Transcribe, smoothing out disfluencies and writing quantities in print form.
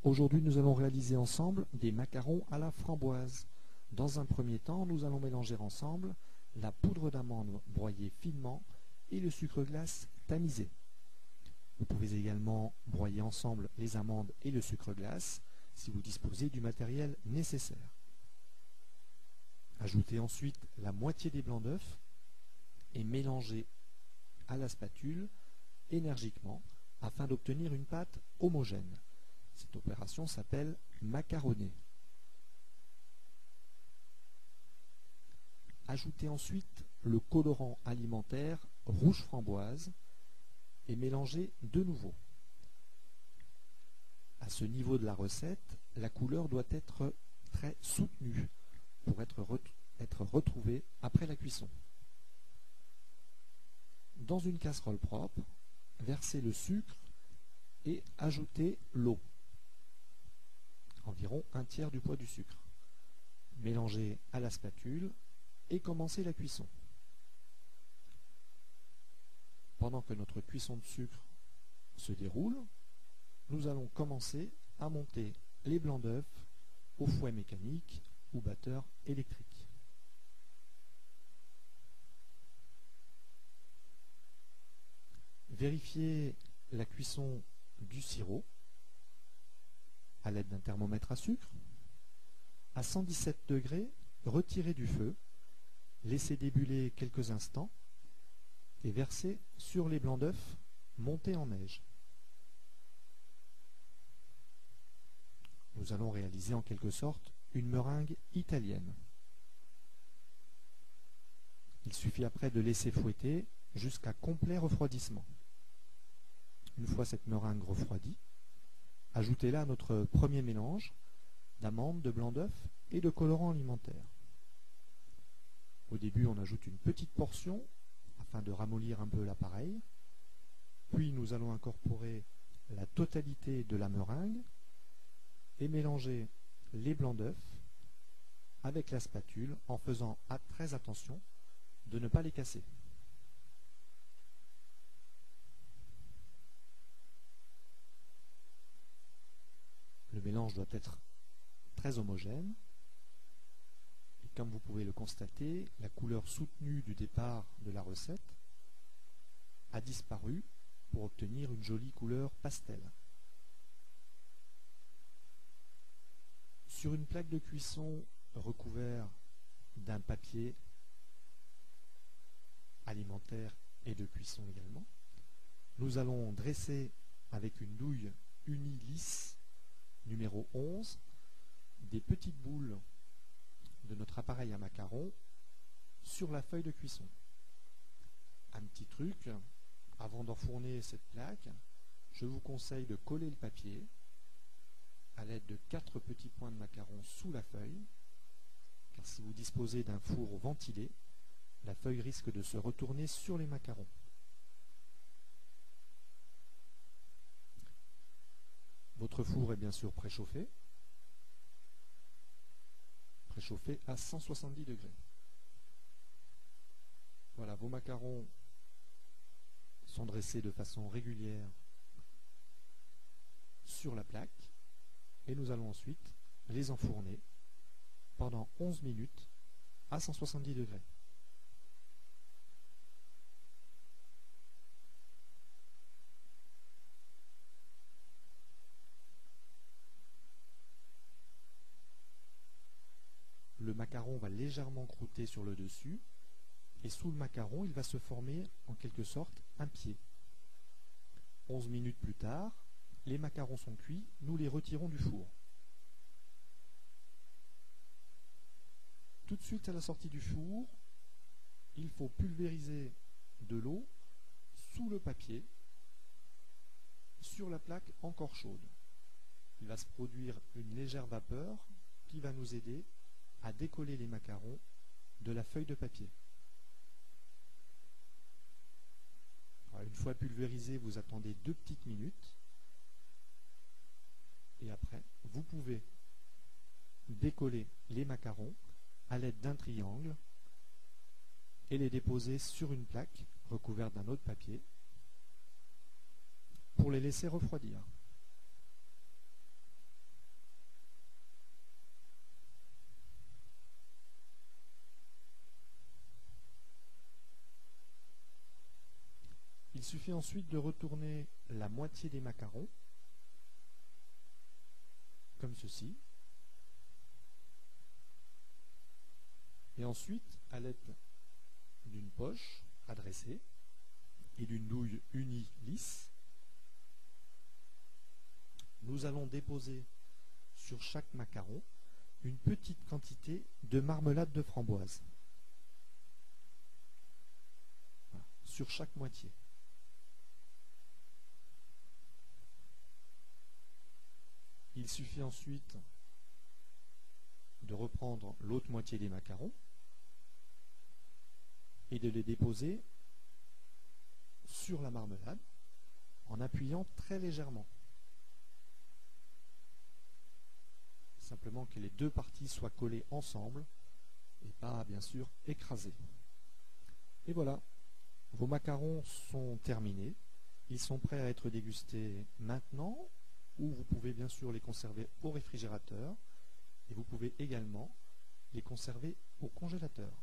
Aujourd'hui, nous allons réaliser ensemble des macarons à la framboise. Dans un premier temps, nous allons mélanger ensemble la poudre d'amande broyée finement et le sucre glace tamisé. Vous pouvez également broyer ensemble les amandes et le sucre glace si vous disposez du matériel nécessaire. Ajoutez ensuite la moitié des blancs d'œufs et mélangez à la spatule énergiquement afin d'obtenir une pâte homogène. Cette opération s'appelle macaroner. Ajoutez ensuite le colorant alimentaire rouge framboise et mélangez de nouveau. À ce niveau de la recette, la couleur doit être très soutenue pour être retrouvée après la cuisson. Dans une casserole propre, versez le sucre et ajoutez l'eau, environ un tiers du poids du sucre. Mélangez à la spatule et commencez la cuisson. Pendant que notre cuisson de sucre se déroule, nous allons commencer à monter les blancs d'œufs au fouet mécanique ou batteur électrique. Vérifiez la cuisson du sirop à l'aide d'un thermomètre à sucre. À 117 degrés, retirez du feu, laissez débuller quelques instants et versez sur les blancs d'œufs montés en neige. Nous allons réaliser en quelque sorte une meringue italienne. Il suffit après de laisser fouetter jusqu'à complet refroidissement. Une fois cette meringue refroidie, ajoutez-la à notre premier mélange d'amandes, de blanc d'œuf et de colorant alimentaire. Au début, on ajoute une petite portion afin de ramollir un peu l'appareil. Puis nous allons incorporer la totalité de la meringue et mélanger les blancs d'œuf avec la spatule en faisant très attention de ne pas les casser. Le mélange doit être très homogène. Et comme vous pouvez le constater, la couleur soutenue du départ de la recette a disparu pour obtenir une jolie couleur pastel. Sur une plaque de cuisson recouverte d'un papier alimentaire et de cuisson également, nous allons dresser avec une douille unie lisse numéro 11 des petites boules de notre appareil à macarons sur la feuille de cuisson. Un petit truc, avant d'enfourner cette plaque, je vous conseille de coller le papier à l'aide de 4 petits points de macarons sous la feuille, car si vous disposez d'un four ventilé, la feuille risque de se retourner sur les macarons. Votre four est bien sûr préchauffé à 170 degrés. Voilà, vos macarons sont dressés de façon régulière sur la plaque et nous allons ensuite les enfourner pendant 11 minutes à 170 degrés. Le macaron va légèrement croûter sur le dessus et sous le macaron, il va se former en quelque sorte un pied. 11 minutes plus tard, les macarons sont cuits, nous les retirons du four. Tout de suite à la sortie du four, il faut pulvériser de l'eau sous le papier sur la plaque encore chaude. Il va se produire une légère vapeur qui va nous aider à décoller les macarons de la feuille de papier. Alors, une fois pulvérisé, vous attendez 2 petites minutes et après, vous pouvez décoller les macarons à l'aide d'un triangle et les déposer sur une plaque recouverte d'un autre papier pour les laisser refroidir. Il suffit ensuite de retourner la moitié des macarons, comme ceci. Et ensuite, à l'aide d'une poche adressée et d'une douille unie lisse, nous allons déposer sur chaque macaron une petite quantité de marmelade de framboise. Voilà, sur chaque moitié. Il suffit ensuite de reprendre l'autre moitié des macarons et de les déposer sur la marmelade en appuyant très légèrement. Simplement que les deux parties soient collées ensemble et pas bien sûr écrasées. Et voilà, vos macarons sont terminés. Ils sont prêts à être dégustés maintenant, ou vous pouvez bien sûr les conserver au réfrigérateur et vous pouvez également les conserver au congélateur.